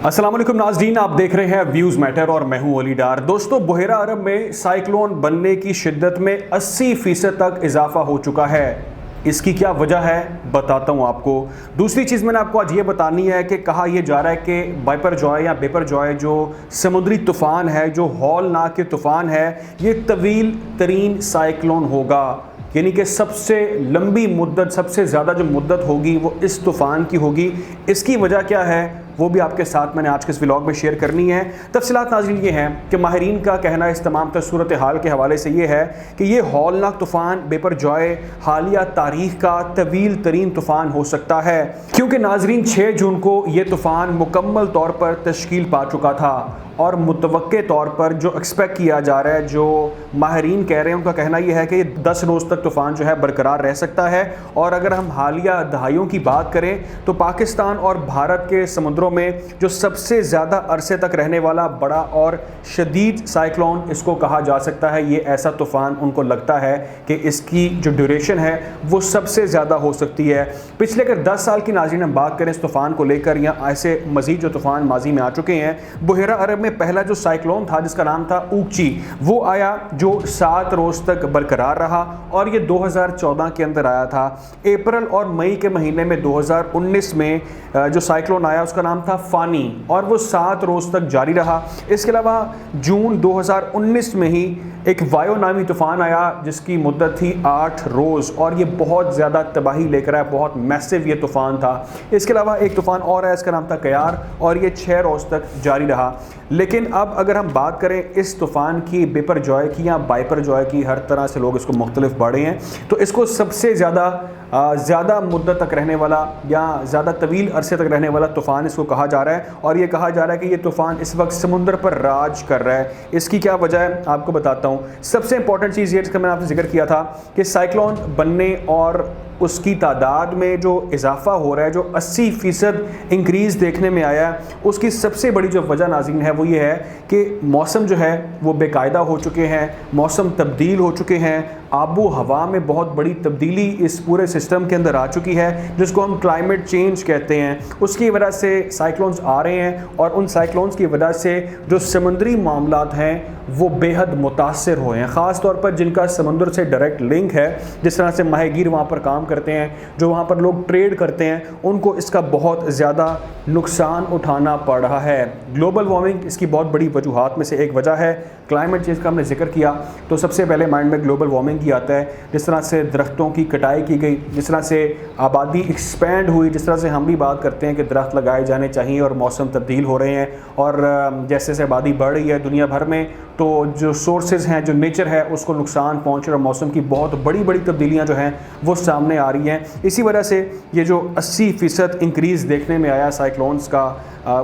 अस्सलाम वालेकुम नाज़रीन, आप देख रहे हैं व्यूज़ मैटर और मैं हूं अली डार। दोस्तों, बहेरा अरब में साइक्लोन बनने की शिद्दत में 80% तक इजाफा हो चुका है। इसकी क्या वजह है बताता हूं आपको। दूसरी चीज़ मैंने आपको आज ये बतानी है कि कहा यह जा रहा है कि बाइपरजॉय या बेपरजॉय जो समुद्री तूफ़ान है, जो हौलनाक तूफ़ान है, ये तवील तरीन साइक्लोन होगा, यानी कि सबसे लंबी मुद्दत, सबसे ज़्यादा जो मुद्दत होगी वो इस तूफ़ान की होगी। इसकी वजह क्या है वो भी आपके साथ मैंने आज के इस व्लॉग में शेयर करनी है। तफसीलात नाज़रीन ये हैं कि माहिरीन का कहना इस तमाम सूरत हाल के हवाले से ये है कि ये हौलनाक तूफ़ान बेपरजॉय हालिया तारीख़ का तवील तरीन तूफ़ान हो सकता है, क्योंकि नाज़रीन 6 जून को ये तूफ़ान मुकम्मल तौर पर तश्कील पा चुका था और मुतवक्के तौर पर जो एक्सपेक्ट किया जा रहा है, जो माहिरीन कह रहे हैं, उनका कहना यह है कि 10 रोज़ तक तूफ़ान जो है बरकरार रह सकता है। और अगर हम हालिया दहाइयों की बात करें तो पाकिस्तान और भारत के समुद्रों में जो सबसे ज़्यादा अरसे तक रहने वाला बड़ा और शदीद साइक्लोन इसको कहा जा सकता है। ये ऐसा तूफ़ान उनको लगता है कि इसकी जो ड्यूरेशन है वो सबसे ज़्यादा हो सकती है। पिछले अगर 10 साल की नाज़रीन हम बात करें इस तूफ़ान को लेकर, या ऐसे मज़ीद जो तूफ़ान माजी में आ चुके हैं, बहेरा अरब में पहला जो साइक्लोन था जिसका नाम था ऊकची, वो आया जो 7 रोज़ तक बरकरार रहा और ये 2014 के अंदर आया था। अप्रैल और मई के महीने में 2019 में जो साइक्लोन आया उसका नाम था फानी और वो 7 रोज़ तक जारी रहा। इसके अलावा जून 2019 में ही एक वायो नामी तूफ़ान आया जिसकी मुद्दत थी 8 रोज़ और ये बहुत ज़्यादा तबाही लेकर आया, बहुत मैसिव ये तूफ़ान था। इसके अलावा एक तूफ़ान और आया, इसका नाम था कयार और ये 6 रोज़ तक जारी रहा। लेकिन अब अगर हम बात करें इस तूफ़ान की, बेपरजॉय की या बाइपरजॉय की, हर तरह से लोग इसको मुख्तलिफ बाढ़े हैं, तो इसको सबसे ज़्यादा मुद्दत तक रहने वाला या ज़्यादा तवील अरसे तक रहने वाला तूफ़ान इसको कहा जा रहा है। और ये कहा जा रहा है कि ये तूफ़ान इस वक्त समुद्र पर राज कर रहा है। इसकी क्या वजह है आपको बताता हूँ। सबसे इंपॉर्टेंट चीज़ ये जिसका मैंने आपसे जिक्र किया था कि साइक्लोन बनने और उसकी तादाद में जो इजाफा हो रहा है, जो 80% इंक्रीज़ देखने में आया है, उसकी सबसे बड़ी जो वजह नाज़रीन है वो ये है कि मौसम जो है वो बेकायदा हो चुके हैं, मौसम तब्दील हो चुके हैं, आबो हवा में बहुत बड़ी तब्दीली इस पूरे सिस्टम के अंदर आ चुकी है, जिसको हम क्लाइमेट चेंज कहते हैं। उसकी वजह से साइक्लोन्स आ रहे हैं और उन साइक्लोन्स की वजह से जो समुद्री मामलात हैं वो बेहद मुतासर हुए हैं, ख़ास तौर पर जिनका समुद्र से डायरेक्ट लिंक है, जिस तरह से माहीगीर वहाँ पर काम करते हैं, जो वहाँ पर लोग ट्रेड करते हैं, उनको इसका बहुत ज़्यादा नुकसान उठाना पड़ रहा है। ग्लोबल वार्मिंग इसकी बहुत बड़ी वजूहात में से एक वजह है। क्लाइमेट चेंज का हमने जिक्र किया तो सबसे पहले माइंड में ग्लोबल वार्मिंग की आता है। जिस तरह से दरख्तों की कटाई की गई, जिस तरह से आबादी एक्सपेंड हुई, जिस तरह से हम भी बात करते हैं कि दरख्त लगाए जाने चाहिए और मौसम तब्दील हो रहे हैं, और जैसे जैसे आबादी बढ़ रही है दुनिया भर में, तो जो सोर्सेज हैं, जो नेचर है, उसको नुकसान पहुँच रहा है। मौसम की बहुत बड़ी बड़ी तब्दीलियाँ जो हैं वो सामने आ रही हैं। इसी वजह से ये जो 80% इंक्रीज़ देखने में आया साइक्लोन्स का,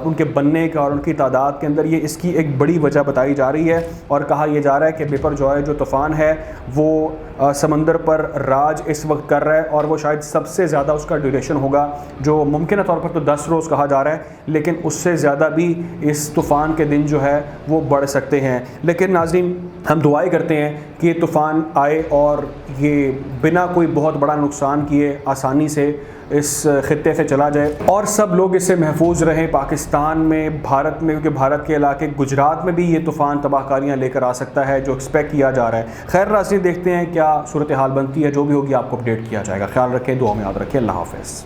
उनके बनने का और उनकी तादाद के अंदर, ये इसकी एक बड़ी वजह बताई जा रही है। और कहा यह जा रहा है कि बेपरजॉय जो तूफ़ान है वो समंदर पर राज इस वक्त कर रहा है और वो शायद सबसे ज़्यादा उसका ड्यूरेशन होगा, जो मुमकिन तौर पर तो 10 रोज़ कहा जा रहा है, लेकिन उससे ज़्यादा भी इस तूफ़ान के दिन जो है वो बढ़ सकते हैं। लेकिन नाज़रीन, हम दुआएं करते हैं कि ये तूफ़ान आए और ये बिना कोई बहुत बड़ा नुकसान किए आसानी से इस खित्ते से चला जाए और सब लोग इससे महफूज रहें। पाकिस्तान में, भारत में, क्योंकि भारत के इलाके गुजरात में भी ये तूफ़ान तबाहकारियाँ लेकर आ सकता है जो एक्सपेक्ट किया जा रहा है। खैर नाज़रीन, देखते हैं क्या सूरत हाल बनती है। जो भी होगी आपको अपडेट किया जाएगा। ख्याल रखें, दुआ में याद रखें। अल्लाह हाफ़िज़।